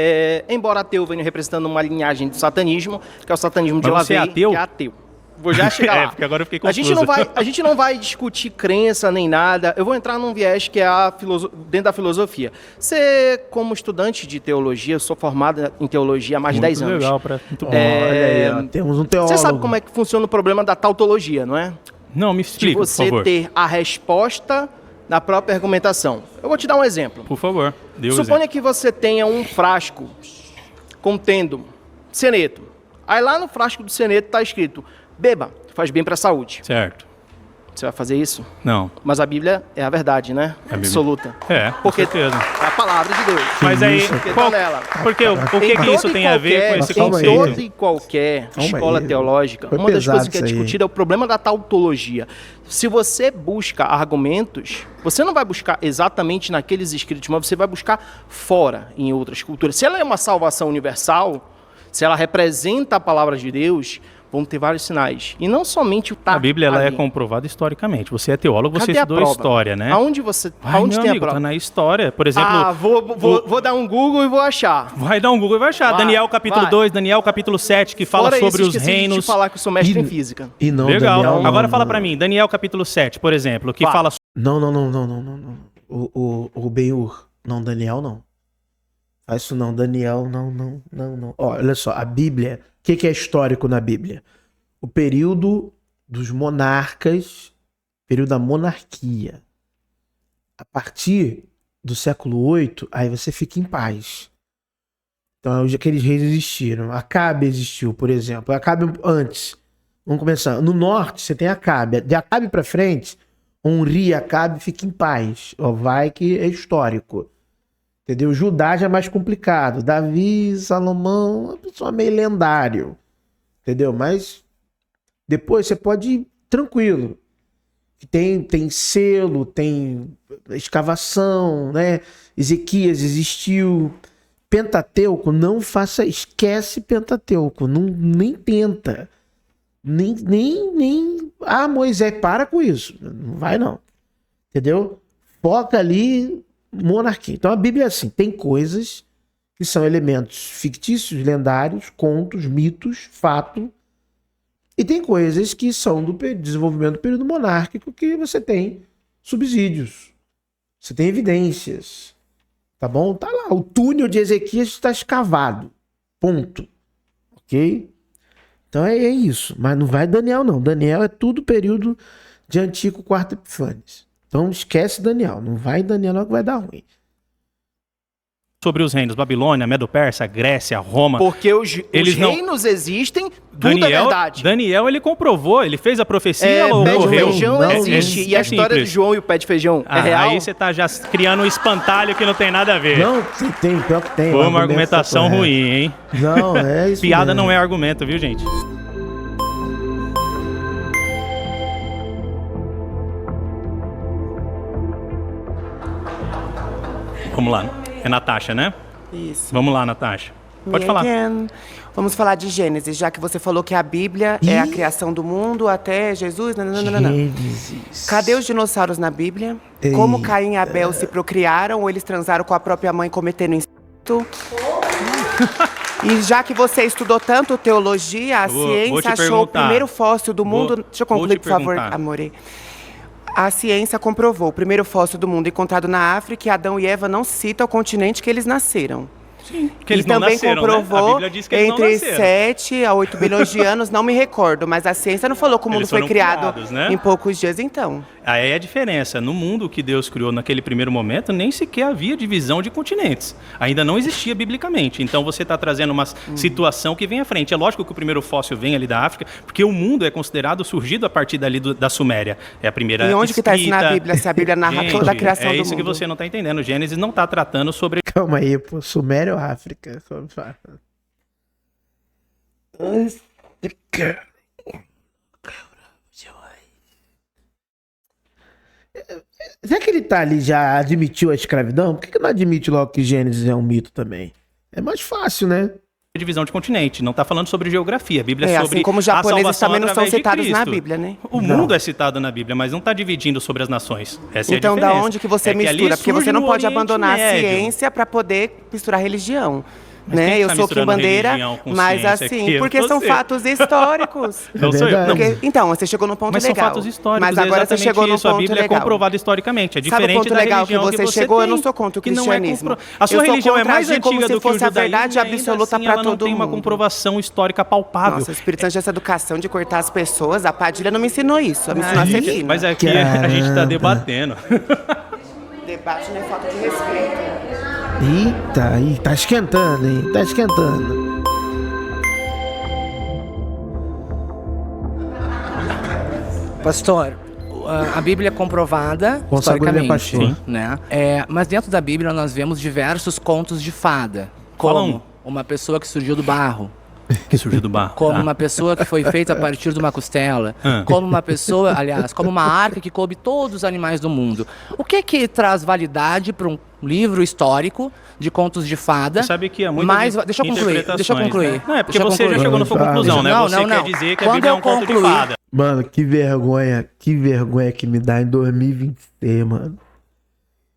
Embora ateu venha representando uma linhagem do satanismo, que é o satanismo de Mas você é Lavey, ateu? que é ateu. Vou já chegar lá. Porque agora eu fiquei A confuso. gente não vai discutir crença nem nada. Eu vou entrar num viés que é dentro da filosofia. Você, como estudante de teologia, eu sou formado em teologia há mais de 10 anos. Legal, muito bom. Olha aí, ó, temos um teólogo. Você sabe como é que funciona o problema da tautologia, não é? Não, me explica, por você favor. ter a resposta na própria argumentação. Eu vou te dar um exemplo. Por favor, dê o Suponha exemplo. que você tenha um frasco contendo cianeto. Aí lá no frasco do cianeto está escrito: beba, faz bem para a saúde. Certo. Você vai fazer isso? Não. Mas a Bíblia é a verdade, né? A Bíblia. Absoluta. É, com Porque certeza. é a palavra de Deus. Mas aí, Porque qual, tá nela. porque o que isso tem a ver com esse Em conceito? toda e qualquer Calma escola aí. teológica, Foi uma das pesado coisas que é isso aí. discutida é o problema da tautologia. Se você busca argumentos, você não vai buscar exatamente naqueles escritos, mas você vai buscar fora, em outras culturas. Se ela é uma salvação universal, se ela representa a palavra de Deus, vão ter vários sinais. E não somente o tá A Bíblia ela é ali. comprovada historicamente. Você é teólogo, você Cadê a estudou prova? história, né? Aonde você, Vai, aonde meu tem amigo, a prova? tá na história. Por exemplo... Vou dar um Google e vou achar. Vai dar um Google e vai achar. Vai, Daniel capítulo vai. 2, Daniel capítulo 7, que fala Fora sobre isso, os esqueci de reinos. te falar que eu sou mestre em física. E não, Legal. Daniel, Agora não, fala não. pra mim, Daniel capítulo 7, por exemplo, que Vai. fala... Não. O Benhur. Não, Daniel não. Faz isso não, Daniel, não. Ó, olha só, a Bíblia, o que é histórico na Bíblia? O período dos monarcas, período da monarquia. A partir do século VIII, aí você fica em paz. Então, aqueles reis existiram. Acabe existiu, por exemplo. Acabe antes. Vamos começar. No norte, você tem Acabe. De Acabe pra frente, Onri e Acabe fica em paz. Ó, vai que é histórico. Entendeu? Judá já é mais complicado. Davi, Salomão, uma pessoa meio lendário. Entendeu? Mas depois você pode ir tranquilo. Tem selo, tem escavação, né? Ezequias existiu. Pentateuco, não faça, esquece Pentateuco, nem tenta. Nem. Ah, Moisés, para com isso. Não vai, não. Entendeu? Foca ali, monarquia. Então a Bíblia é assim: tem coisas que são elementos fictícios, lendários, contos, mitos, fato. E tem coisas que são do desenvolvimento do período monárquico que você tem subsídios. Você tem evidências. Tá bom? Tá lá. O túnel de Ezequias está escavado. Ponto. Ok? Então é isso. Mas não vai Daniel, não. Daniel é tudo período de Antigo Quarto Epifanes. Então esquece Daniel. Não vai Daniel, não, que vai dar ruim. Sobre os reinos, Babilônia, Medo-Persa, Grécia, Roma. Porque os reinos existem, tudo é verdade. Daniel, ele comprovou, ele fez a profecia, Pé de ocorreu. feijão existe. E a história do João e o pé de feijão é real. Aí você tá já criando um espantalho que não tem nada a ver. Não, tem, pior que tem. Foi uma argumentação ruim, hein? Não, é isso. Piada mesmo. não é argumento, viu, gente? Vamos lá. É Natasha, né? Isso. Vamos lá, Natasha. Pode falar. Vamos falar de Gênesis, já que você falou que a Bíblia é a criação do mundo até Jesus. Não. Cadê os dinossauros na Bíblia? Como Caim e Abel se procriaram ou eles transaram com a própria mãe cometendo incesto? E já que você estudou tanto teologia, a ciência achou o primeiro fóssil do mundo. Deixa eu concluir, por favor, amore. A ciência comprovou o primeiro fóssil do mundo encontrado na África e Adão e Eva não citam o continente que eles nasceram. Sim, que eles e não também nasceram, comprovou né? A Bíblia diz que eles não entre nasceram. 7 a 8 bilhões de anos, não me recordo, mas a ciência não falou que o mundo Eles foi foram criado criados, né? em poucos dias, então. Aí é a diferença. No mundo que Deus criou naquele primeiro momento, nem sequer havia divisão de continentes. Ainda não existia biblicamente. Então você está trazendo uma situação que vem à frente. É lógico que o primeiro fóssil vem ali da África, porque o mundo é considerado surgido a partir dali da Suméria. É a primeira E onde que está isso na escrita. Bíblia, se a Bíblia narra Gente, toda a criação do mundo? É isso que você não está entendendo. Gênesis não está tratando sobre... Calma aí, pô. Sumério ou África? Já que ele tá ali, já admitiu a escravidão, por que não admite logo que Gênesis é um mito também? É mais fácil, né? divisão de continente, não está falando sobre geografia. A Bíblia é sobre assim como os a japoneses salvação também não são através de citados na Cristo. Bíblia, né? O mundo é citado na Bíblia, mas não está dividindo sobre as nações. Essa Então, é a da diferença. onde que você ali mistura? Porque surge você não no pode Oriente abandonar a Médio. ciência para poder misturar religião. Mas quem Né? que Eu tá sou Kim misturando Bandeira, religião com mas ciência assim, aqui? porque são Você. fatos históricos. Não sou eu. Não. Porque- então, você chegou no ponto Mas legal. são fatos históricos, Mas agora você exatamente chegou no isso. A ponto Bíblia legal. é comprovada historicamente. É Sabe o diferente ponto da legal que religião você chegou? tem, Eu não sou contra o que não é cristianismo. A sua Eu sou religião é contra mais agir como antiga se do que o fosse a judaísmo verdade e ainda absoluta assim pra ela não todo tem uma mundo. comprovação histórica palpável. Nossa, o Espírito Santo, essa educação de cortar as pessoas, a Padilha não me ensinou isso. Me ensinou a ser fina. Mas aqui a gente está debatendo. Debate não é falta de respeito. Eita, aí, tá esquentando, hein? Tá esquentando. Pastor, a Bíblia é comprovada Consagrou ele a historicamente, pastor. né? Mas dentro da Bíblia nós vemos diversos contos de fada, Fala como um. uma pessoa que surgiu do barro, Que surgiu do barro. Como uma pessoa que foi feita a partir de uma costela. Como uma pessoa, aliás, como uma arca que coube todos os animais do mundo. O que traz validade para um livro histórico de contos de fada? Você sabe que há muitas mas deixa eu concluir. Né? Não, é porque você já chegou na sua conclusão, né? Você quer dizer que a Bíblia é um conto de fada. Mano, que vergonha que me dá em 2026, mano.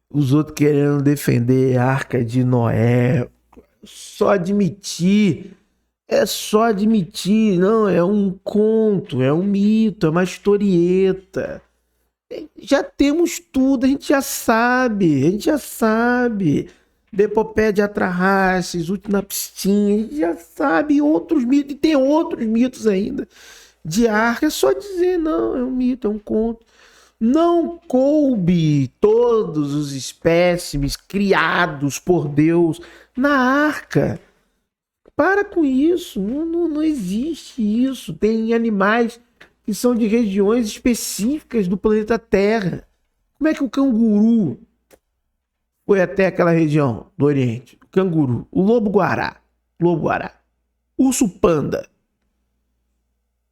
Os outros querendo defender a Arca de Noé. É só admitir. Não, é um conto, é um mito, é uma historieta. Já temos tudo, a gente já sabe. Depopé de Atrahasis, Utnapishtim, a gente já sabe outros mitos, e tem outros mitos ainda. De arca, é só dizer, não, é um mito, é um conto. Não coube todos os espécimes criados por Deus na arca. Para com isso, não existe isso. Tem animais que são de regiões específicas do planeta Terra. Como é que o canguru foi até aquela região do Oriente? O canguru, o lobo-guará, urso panda,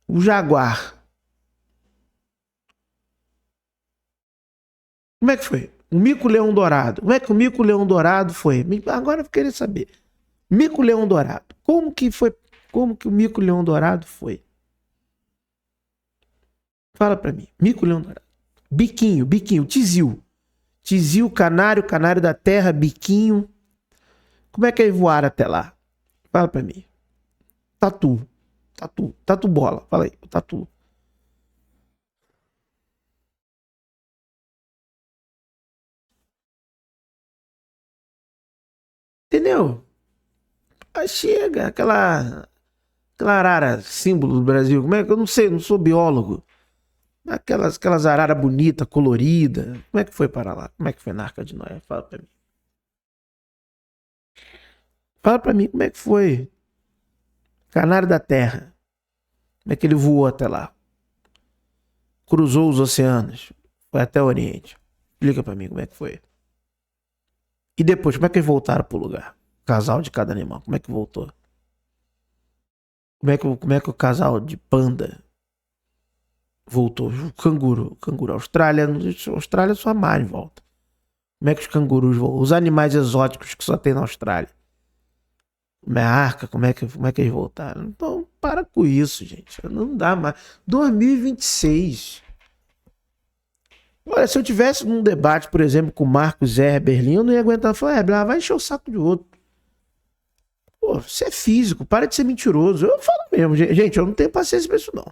o jaguar. Como é que foi? O mico-leão dourado. Como é que o mico-leão dourado foi? Agora eu queria saber. Mico-leão dourado. Como que o mico-leão dourado foi? Fala pra mim. Mico-leão dourado. Biquinho, tizil, canário da terra, biquinho. Como é que eles voaram até lá? Fala pra mim. Tatu bola. Fala aí, tatu. Entendeu? Aí chega aquela arara símbolo do Brasil. Como é que eu não sei, não sou biólogo. Aquelas arara bonita, colorida. Como é que foi para lá? Como é que foi na Arca de Noé? Fala pra mim. Fala pra mim como é que foi. Canário da terra. Como é que ele voou até lá? Cruzou os oceanos. Foi até o Oriente. Explica pra mim como é que foi. E depois, como é que eles voltaram pro lugar? O casal de cada animal, como é que voltou? Como é que o casal de panda voltou? O canguru, Austrália só mar em volta. Como é que os cangurus voltam? Os animais exóticos que só tem na Austrália. Como é a arca, como é que eles voltaram? Então, para com isso, gente. Não dá mais. 2026. Olha, se eu tivesse num debate, por exemplo, com o Marcos Eberlin, eu não ia aguentar falar, vai encher o saco de outro. Pô, você é físico, para de ser mentiroso. Eu falo mesmo, gente, eu não tenho paciência pra isso, não.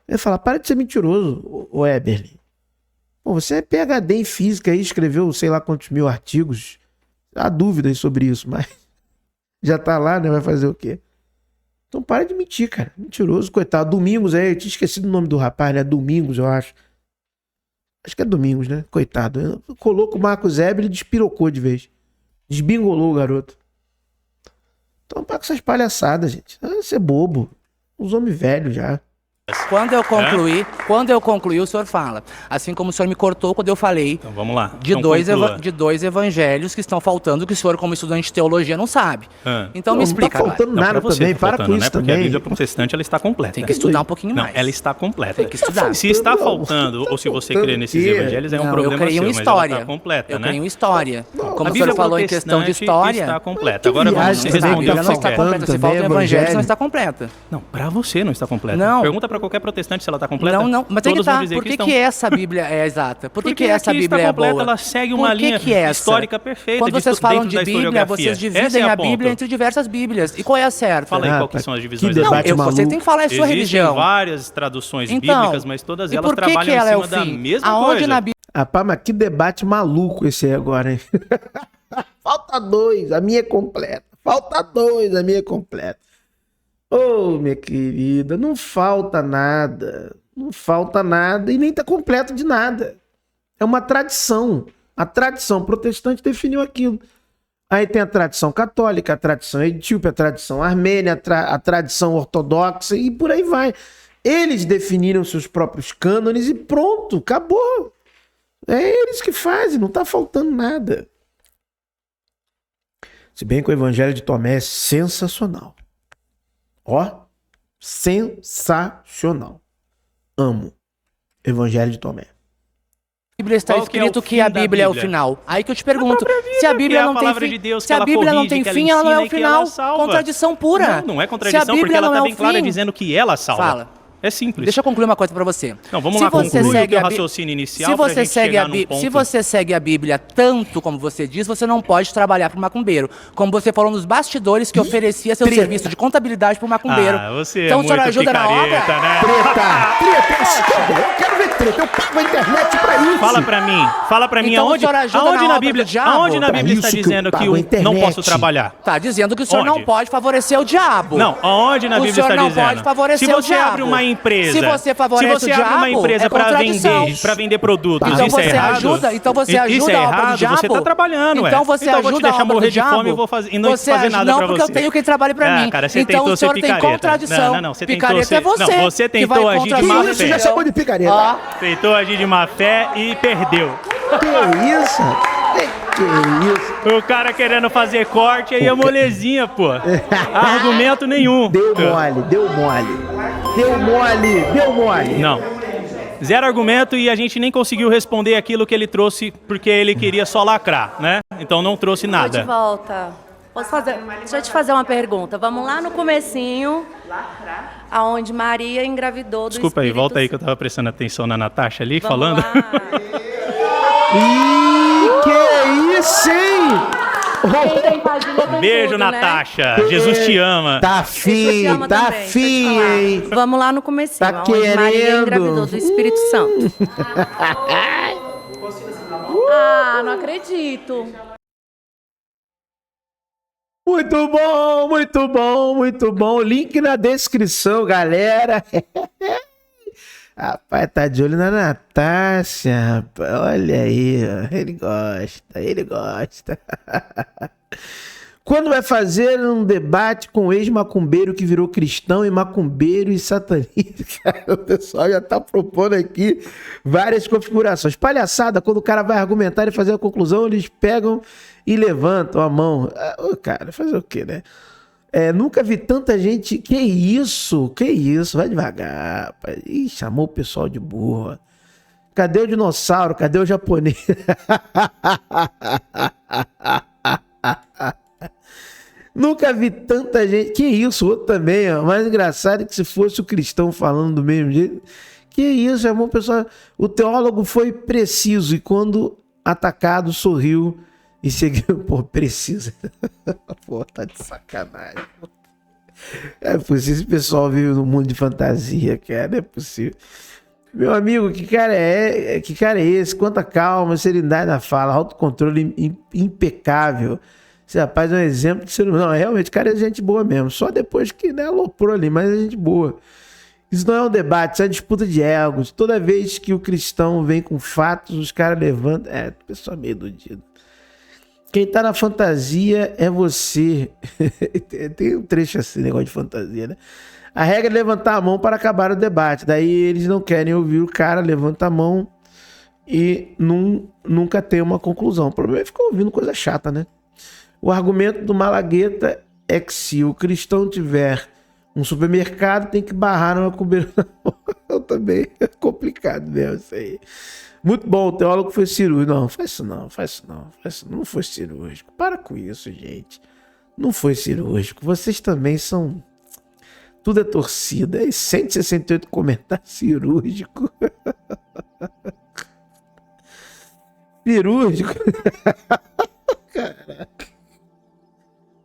Eu ia falar, para de ser mentiroso, o Eberlin. Pô, você é PhD em física aí, escreveu sei lá quantos mil artigos. Há dúvidas sobre isso, mas já tá lá, né? Vai fazer o quê? Então para de mentir, cara. Mentiroso, coitado. Domingos aí, eu tinha esquecido o nome do rapaz, né? Domingos, eu acho. Acho que é Domingos, né? Coitado. Colou com o Marcos Eber e despirocou de vez. Desbingolou o garoto. Então para com essas palhaçadas, gente. Você é bobo. Os homens velhos já. Quando eu concluir, o senhor fala. Assim como o senhor me cortou quando eu falei. Então vamos lá. De dois evangelhos que estão faltando, que o senhor, como estudante de teologia, não sabe. Então me explica. Não tá faltando nada também, para com isso também. Porque a Bíblia protestante ela está completa. Tem que estudar um pouquinho mais. Não, ela está completa. Tem que estudar. Se está faltando, ou se você crê nesses evangelhos, é um problema seu, mas ela está completa, né? Eu creio em história. Como o senhor falou em questão de história... está completa. Agora vamos responder a não está completa. Se falta um evangelho, não está completa. Não, para você não está completa. Não. Pergunta para qualquer protestante se ela está completa. Não, mas tem que estar. Por que essa Bíblia é exata? Por que essa Bíblia é boa? Ela segue uma linha histórica perfeita. Quando vocês falam de Bíblia, vocês dividem a Bíblia entre diversas Bíblias. E qual é a certa? Fala aí quais são as divisões. Você tem que falar a sua religião. Existem várias traduções bíblicas, mas todas elas trabalham em cima da mesma coisa. Rapaz, mas que debate maluco esse aí agora, hein? Falta dois, a minha é completa. Ô, minha querida, não falta nada. Não falta nada e nem tá completo de nada. É uma tradição. A tradição protestante definiu aquilo. Aí tem a tradição católica, a tradição etíope, a tradição armênia, a tradição ortodoxa e por aí vai. Eles definiram seus próprios cânones e pronto, acabou. É eles que fazem, não tá faltando nada. Se bem que o Evangelho de Tomé é sensacional. Ó, sensacional. Amo. Evangelho de Tomé. A Bíblia está Qual que é o escrito que fim a da Bíblia é o Bíblia? final. Aí que eu te pergunto, se a que é Bíblia a não tem palavra fim, de Deus, que se a ela Bíblia não corrige, tem que ela fim, ela não é ensina o e que ela final. salva. Contradição pura. Não é Se a contradição, porque Bíblia ela não está é o bem clara fim. dizendo que ela salva. Fala. É simples. Deixa eu concluir uma coisa pra você. Não, vamos Se lá você concluir o segue teu a Bí- raciocínio inicial se pra você gente segue chegar a num Bí- ponto. Se você segue a Bíblia tanto como você diz, você não pode trabalhar para o macumbeiro. Como você falou nos bastidores que oferecia seu serviço de contabilidade para o macumbeiro. Ah, você então é o senhor muito ajuda na obra? picareta, né? Eu quero ver treta. Eu pago a internet pra isso. Fala pra mim, Então, o aonde, senhor ajuda aonde na na obra Bíblia, do diabo? aonde na Pra Bíblia está isso que eu dizendo que pago a eu não internet. posso trabalhar? Tá dizendo que o senhor Onde? não pode favorecer o diabo. Não, aonde na O Bíblia senhor está não dizendo? pode favorecer Se o você diabo. abre uma empresa, Se você favorece se você o abre uma diabo, empresa é para contradição. vender produtos, Então isso é você errado. ajuda, então você Isso ajuda é a obra do errado, diabo. você tá trabalhando, então você então eu vou te ajuda a deixar obra morrer do de fome diabo. e vou fazer e não Você fazer ajuda- nada não, pra porque você. eu tenho quem trabalhe pra mim. Cara, você então tentou o senhor ser tem picareta. contradição. Não, você Picareta tentou é você. Não, você que tentou vai agir contra de a má religião. fé. Já chamou de picareta. Ó, Tentou agir de má fé e perdeu. Que isso? Que isso? O cara querendo fazer corte, aí é molezinha, pô. Argumento nenhum. Deu mole, deu mole. Deu mole, deu mole. Não. Zero argumento e a gente nem conseguiu responder aquilo que ele trouxe porque ele queria só lacrar, né? Então não trouxe Tô de nada. volta. Deixa eu te fazer uma pergunta. Vamos lá no comecinho, aonde Maria engravidou do Desculpa aí, Espírito volta aí que eu tava prestando atenção na Natasha ali, Vamos falando. lá. Ih, que isso, hein? Quem tem página tem Beijo, tudo, né? Natasha. Jesus te ama. Tá Jesus te fim, ama tá também, deixa eu te fim, falar. hein? Vamos lá no comecinho, Tá aonde Maria querendo. engravidou do Espírito Santo. Ah, não acredito. Muito bom, muito bom, muito bom. Link na descrição, galera. Rapaz, tá de olho na Natasha, rapaz. Olha aí, ó. Ele gosta, ele gosta. Quando vai fazer um debate com o ex-macumbeiro que virou cristão e macumbeiro e satanista? Cara, o pessoal já tá propondo aqui várias configurações. Palhaçada, quando o cara vai argumentar e fazer a conclusão, eles pegam e levantam a mão. Ô, cara, fazer o quê, né? Nunca vi tanta gente... Que isso? Que isso? Vai devagar, rapaz. Ih, chamou o pessoal de burro. Cadê o dinossauro? Cadê o japonês? Nunca vi tanta gente... Que isso? Outro também, ó. Mais engraçado é que se fosse o cristão falando do mesmo jeito... Que isso, chamou o pessoal... O teólogo foi preciso e quando atacado sorriu... E seguiu, pô, precisa. Pô, tá de sacanagem. É possível, esse pessoal vive num mundo de fantasia, cara, não é possível. Meu amigo, que cara é esse? Quanta calma, serenidade na fala, autocontrole impecável. Esse rapaz é um exemplo de ser humano. Não, realmente, o cara é gente boa mesmo. Só depois que, né, aloprou ali, mas é gente boa. Isso não é um debate, isso é uma disputa de egos. Toda vez que o cristão vem com fatos, os caras levantam... o pessoal é meio doido. Quem tá na fantasia é você. Tem um trecho assim, negócio de fantasia, né? A regra é levantar a mão para acabar o debate. Daí eles não querem ouvir o cara, levanta a mão e nunca tem uma conclusão. O problema é ficar ouvindo coisa chata, né? O argumento do Malagueta é que se o cristão tiver um supermercado, tem que barrar no macumbeiro. Eu também. É complicado mesmo isso aí. Muito bom, o teólogo foi cirúrgico. Não, faz isso não. Não foi cirúrgico. Para com isso, gente. Não foi cirúrgico. Vocês também são... Tudo é torcida. É 168 comentários cirúrgico. Cirúrgico. Caraca.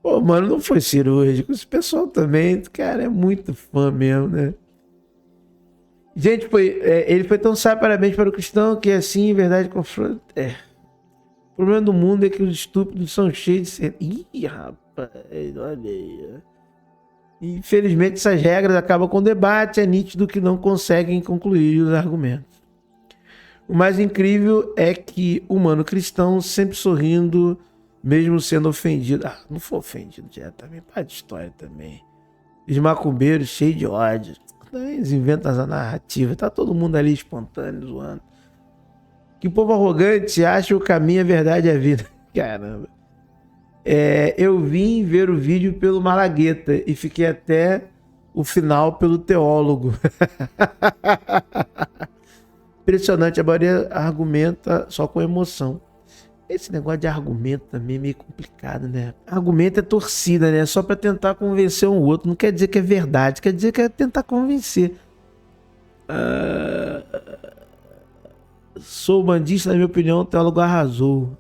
Pô, mano, não foi cirúrgico. Esse pessoal também, cara, é muito fã mesmo, né? Gente, ele foi tão sábio, parabéns para o cristão, que assim, em verdade, confronta. O problema do mundo é que os estúpidos são cheios de ser... Ih, rapaz, olha aí. Infelizmente, essas regras acabam com o debate, é nítido que não conseguem concluir os argumentos. O mais incrível é que o humano cristão sempre sorrindo, mesmo sendo ofendido. Não foi ofendido já também, para de história também. Os macumbeiros cheios de ódio. Eles inventam essa narrativa, tá todo mundo ali espontâneo, zoando. Que povo arrogante acha o caminho, a verdade e a vida. Caramba. Eu vim ver o vídeo pelo Malagueta e fiquei até o final pelo teólogo. Impressionante, a maioria argumenta só com emoção. Esse negócio de argumento também é meio complicado, né? Argumento é torcida, né? Só pra tentar convencer um outro. Não quer dizer que é verdade, quer dizer que é tentar convencer. Sou bandista, na minha opinião, o teólogo arrasou.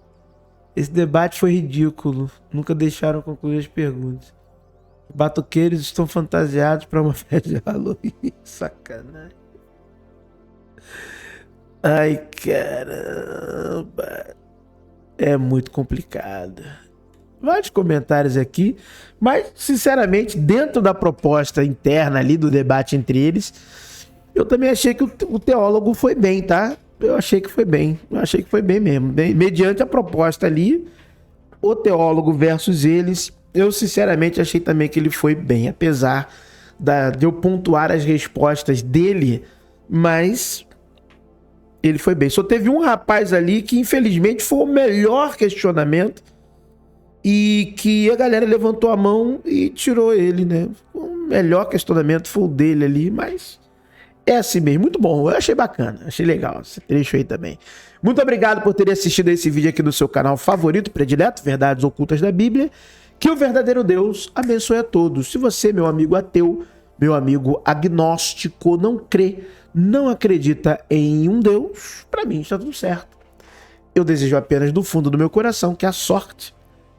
Esse debate foi ridículo. Nunca deixaram concluir as perguntas. Batuqueiros estão fantasiados para uma festa de Halloween. Sacanagem. Ai, caramba. É muito complicado. Vários comentários aqui, mas, sinceramente, dentro da proposta interna ali do debate entre eles, eu também achei que o teólogo foi bem, tá? Eu achei que foi bem. Eu achei que foi bem mesmo. Mediante a proposta ali, o teólogo versus eles, eu, sinceramente, achei também que ele foi bem, apesar de eu pontuar as respostas dele, mas ele foi bem. Só teve um rapaz ali que, infelizmente, foi o melhor questionamento e que a galera levantou a mão e tirou ele, né? O melhor questionamento foi o dele ali, mas é assim mesmo. Muito bom. Eu achei bacana, achei legal esse trecho aí também. Muito obrigado por ter assistido esse vídeo aqui no seu canal favorito, predileto, Verdades Ocultas da Bíblia. Que o verdadeiro Deus abençoe a todos. Se você, meu amigo ateu, meu amigo agnóstico, não crê, não acredita em um Deus, para mim está tudo certo. Eu desejo apenas do fundo do meu coração que a sorte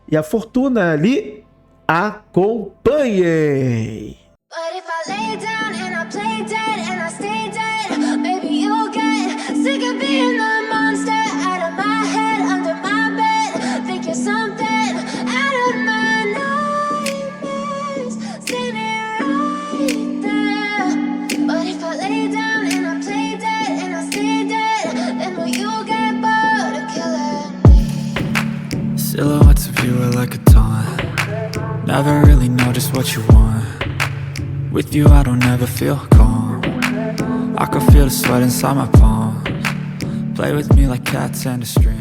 e a fortuna lhe acompanhem. Silhouettes of you are like a taunt. Never really know just what you want. With you I don't ever feel calm. I can feel the sweat inside my palms. Play with me like cats and a string.